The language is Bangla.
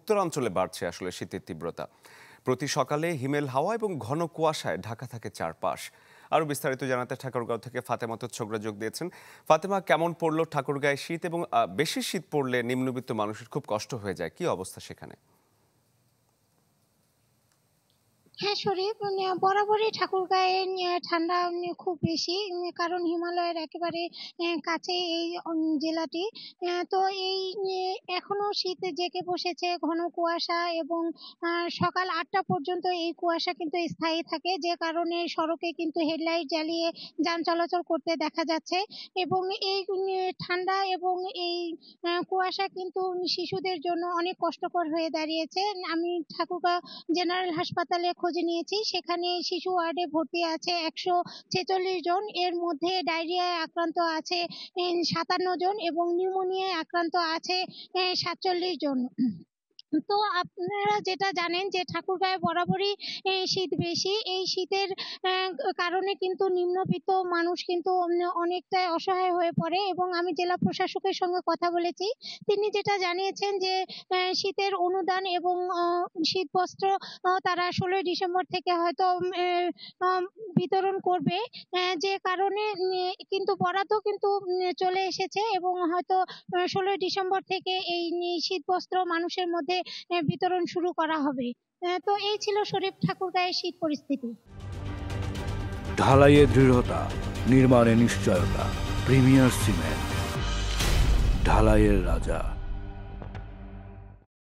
উত্তরাঞ্চলে বাড়ছে আসলে শীতের তীব্রতা। প্রতি সকালে হিমেল হাওয়া এবং ঘন কুয়াশায় ঢাকা থাকে চারপাশ। আরো বিস্তারিত জানাতে ঠাকুরগাঁও থেকে ফাতেমা ছোকরা যোগ দিয়েছেন। ফাতেমা, কেমন পড়লো ঠাকুরগাঁয়ে শীত, এবং বেশি শীত পড়লে নিম্নবিত্ত মানুষের খুব কষ্ট হয়ে যায়, কি অবস্থা সেখানে? হ্যাঁ, শরীফ বরাবরই ঠাকুরগাঁয়ে ঠান্ডা খুব বেশি, কারণ হিমালয়ের একেবারে কাছে এই জেলাটি। তো এই এখনো শীত জেঁকে বসেছে, ঘন কুয়াশা, এবং সকাল ৮টা পর্যন্ত এই কুয়াশা কিন্তু স্থায়ী থাকে, যে কারণে সড়কে কিন্তু হেডলাইট জ্বালিয়ে যান চলাচল করতে দেখা যাচ্ছে। এবং এই ঠান্ডা এবং এই কুয়াশা কিন্তু শিশুদের জন্য অনেক কষ্টকর হয়ে দাঁড়িয়েছে। আমি ঠাকুরগাঁও জেনারেল হাসপাতালে খোঁজ নিয়েছি, সেখানে শিশু ওয়ার্ডে ভর্তি আছে ১৪৬ জন। এর মধ্যে ডায়রিয়ায় আক্রান্ত আছে ৫৭ জন এবং নিউমোনিয়ায় আক্রান্ত আছে ৪৭ জন। তো আপনারা যেটা জানেন যে ঠাকুরগাঁয়ে বরাবরই শীত বেশি। এই শীতের কারণে কিন্তু নিম্নবিত্ত মানুষ কিন্তু অনেকটাই অসহায় হয়ে পড়ে, এবং আমি জেলা প্রশাসকের সঙ্গে কথা বলেছি। তিনি যেটা জানিয়েছেন যে শীতের অনুদান এবং শীতবস্ত্র তারা ১৬ই ডিসেম্বর থেকে হয়তো বিতরণ করবে, যে কারণে কিন্তু বরাদ্দ কিন্তু চলে এসেছে, এবং হয়তো ১৬ই ডিসেম্বর থেকে এই শীতবস্ত্র মানুষের মধ্যে বিতরণ শুরু করা হবে। তো এই ছিল শরীফ ঠাকুরগাঁয়ের শীত পরিস্থিতি। ঢালাইয়ে দৃঢ়তা, নির্মাণে নিশ্চয়তা, প্রিমিয়ার সিমেন্ট, ঢালাইয়ের রাজা।